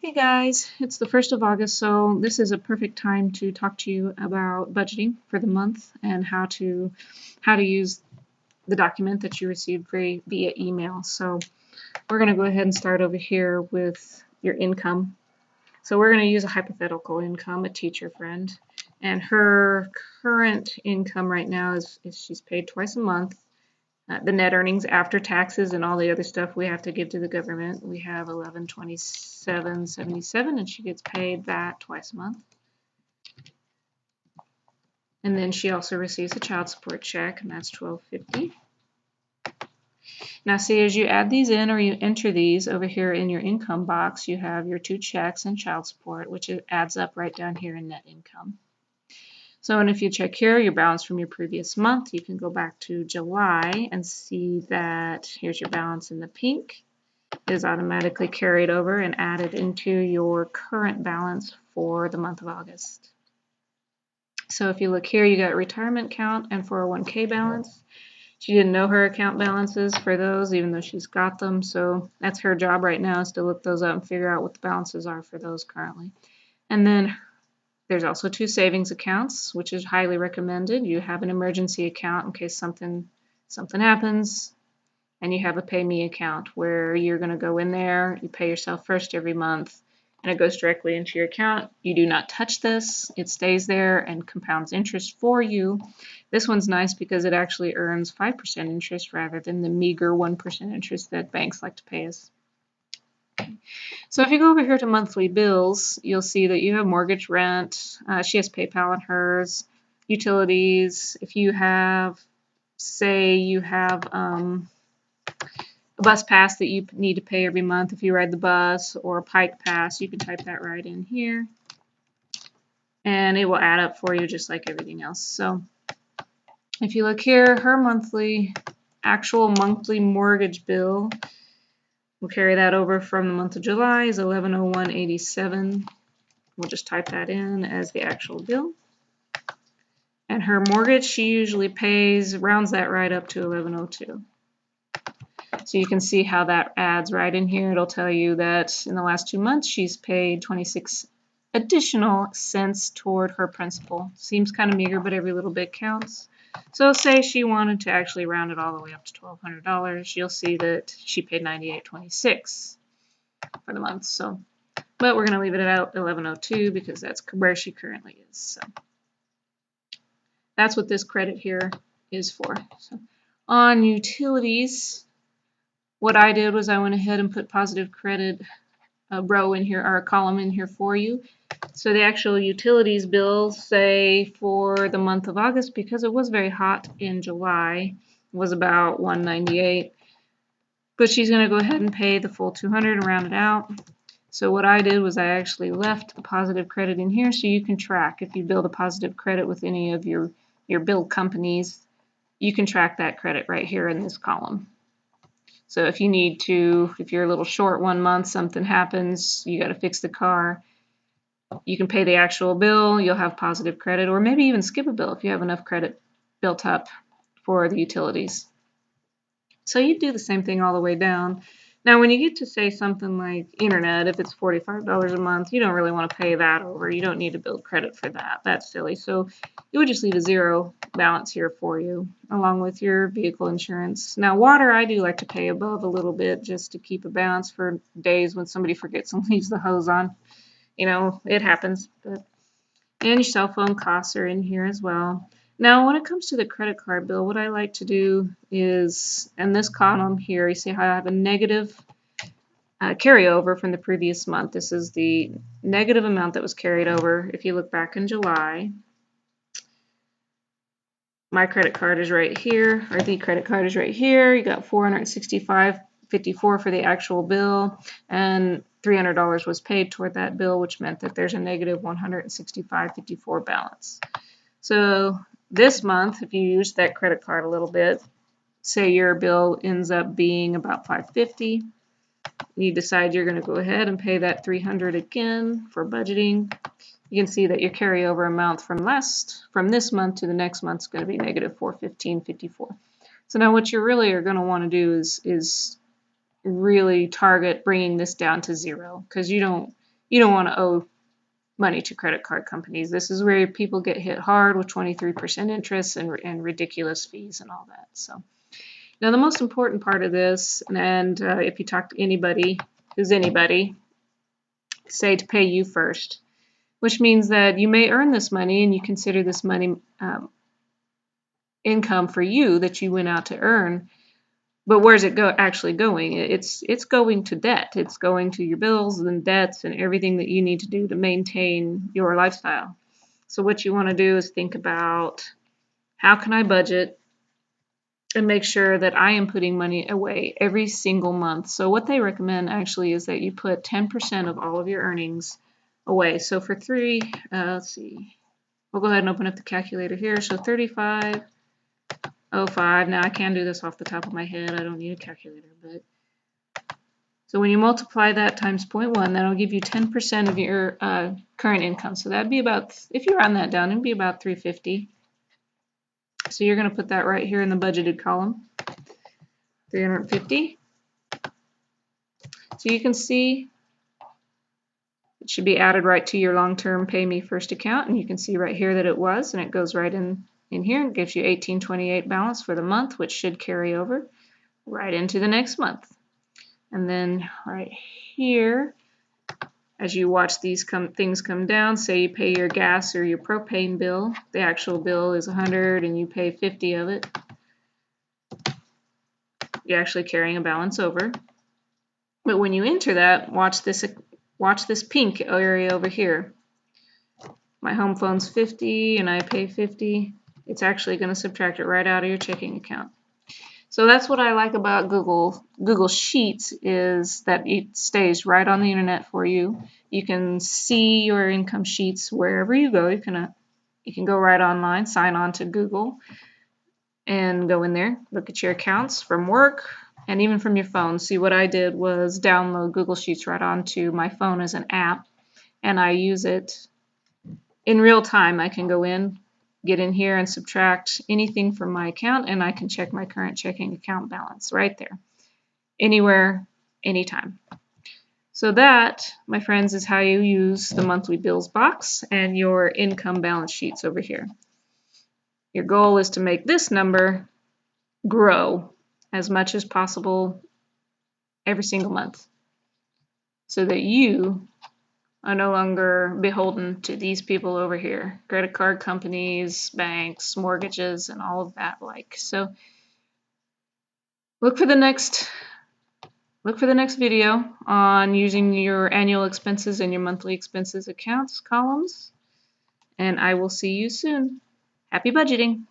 Hey guys, it's the 1st of August, so this is a perfect time to talk to you about budgeting for the month and how to use the document that you received via email. So we're going to go ahead and start over here with your income. So we're going to use a hypothetical income, a teacher friend, and her current income right now is she's paid twice a month. The net earnings after taxes and all the other stuff we have to give to the government. We have 1127.77, and she gets paid that twice a month. And then she also receives a child support check, and that's $12.50. Now see, as you add these in or you enter these over here in your income box, you have your 2 checks and child support, which adds up right down here in net income. So, and if you check here, your balance from your previous month, you can go back to July and see that here's your balance in the pink. It is automatically carried over and added into your current balance for the month of August. So if you look here, you got retirement account and 401k balance. She didn't know her account balances for those, even though she's got them. So that's her job right now, is to look those up and figure out what the balances are for those currently. And then there's also 2 savings accounts, which is highly recommended. You have an emergency account in case something happens, and you have a pay me account where you're going to go in there, you pay yourself first every month, and it goes directly into your account. You do not touch this. It stays there and compounds interest for you. This one's nice because it actually earns 5% interest rather than the meager 1% interest that banks like to pay us. So if you go over here to monthly bills, you'll see that you have mortgage, rent. She has PayPal on hers, utilities. If you have, say you have a bus pass that you need to pay every month if you ride the bus, or a Pike pass, you can type that right in here. And it will add up for you just like everything else. So if you look here, her actual monthly mortgage bill, we'll carry that over from the month of July, is $1101.87. We'll just type that in as the actual bill. And her mortgage, she usually rounds that right up to $1102. So you can see how that adds right in here. It'll tell you that in the last 2 months, she's paid 26 additional cents toward her principal. Seems kind of meager, but every little bit counts. So say she wanted to actually round it all the way up to $1,200, you'll see that she paid $98.26 for the month. So, but we're going to leave it at $1102 because that's where she currently is. So that's what this credit here is for. So on utilities, what I did was I went ahead and put positive credit row in here, or a column in here for you. So the actual utilities bill, say for the month of August, because it was very hot in July, was about $198. But she's going to go ahead and pay the full $200 and round it out. So what I did was I actually left a positive credit in here so you can track. If you build a positive credit with any of your bill companies, you can track that credit right here in this column. So if you need to, if you're a little short 1 month, something happens, you got to fix the car, you can pay the actual bill, you'll have positive credit, or maybe even skip a bill if you have enough credit built up for the utilities. So you do the same thing all the way down. Now when you get to say something like internet, if it's $45 a month, you don't really want to pay that over. You don't need to build credit for that. That's silly. So you would just leave a 0 balance here for you, along with your vehicle insurance. Now water, I do like to pay above a little bit just to keep a balance for days when somebody forgets and leaves the hose on. You know, it happens. And your cell phone costs are in here as well. Now, when it comes to the credit card bill, what I like to do is, in this column here, you see how I have a negative carryover from the previous month. This is the negative amount that was carried over. If you look back in July, my credit card is right here, or the credit card is right here. You got $465.54 for the actual bill, and $300 was paid toward that bill, which meant that there's a negative $165.54 balance. So this month, if you use that credit card a little bit, say your bill ends up being about $550, you decide you're going to go ahead and pay that $300 again for budgeting. You can see that your carryover amount from this month to the next month is going to be negative $415.54. So now what you really are going to want to do is really target bringing this down to 0, because you don't you don't want to owe money to credit card companies. This is where people get hit hard with 23% interest and ridiculous fees and all that. So now the most important part of this, and if you talk to anybody who's anybody, say to pay you first, which means that you may earn this money and you consider this money income for you that you went out to earn. But where's it actually going? It's going to debt. It's going to your bills and debts and everything that you need to do to maintain your lifestyle. So what you want to do is think about, how can I budget and make sure that I am putting money away every single month. So what they recommend actually is that you put 10% of all of your earnings away. So for let's see, we'll go ahead and open up the calculator here. So 35.05. Now I can do this off the top of my head. I don't need a calculator, but so when you multiply that times 0.1, that'll give you 10% of your current income. So that'd be about, if you round that down, it'd be about $350. So you're going to put that right here in the budgeted column, $350. So you can see it should be added right to your long-term Pay Me First account, and you can see right here that it was, and it goes right in here and gives you $18.28 balance for the month, which should carry over right into the next month. And then right here, as you watch these things come down, say you pay your gas or your propane bill, the actual bill is $100 and you pay $50 of it, you're actually carrying a balance over. But when you enter that, watch this pink area over here. My home phone's $50 and I pay $50. It's actually going to subtract it right out of your checking account. So that's what I like about Google Sheets, is that it stays right on the internet for you. You can see your income sheets wherever you go. You can go right online, sign on to Google, and go in there, look at your accounts from work and even from your phone. See, what I did was download Google Sheets right onto my phone as an app, and I use it in real time. I can go in, get in here and subtract anything from my account, and I can check my current checking account balance right there, anywhere, anytime. So that, my friends, is how you use the monthly bills box and your income balance sheets over here. Your goal is to make this number grow as much as possible every single month, so that you are no longer beholden to these people over here, credit card companies, banks, mortgages, and all of that like. So look for the next video on using your annual expenses and your monthly expenses accounts columns, and I will see you soon. Happy budgeting!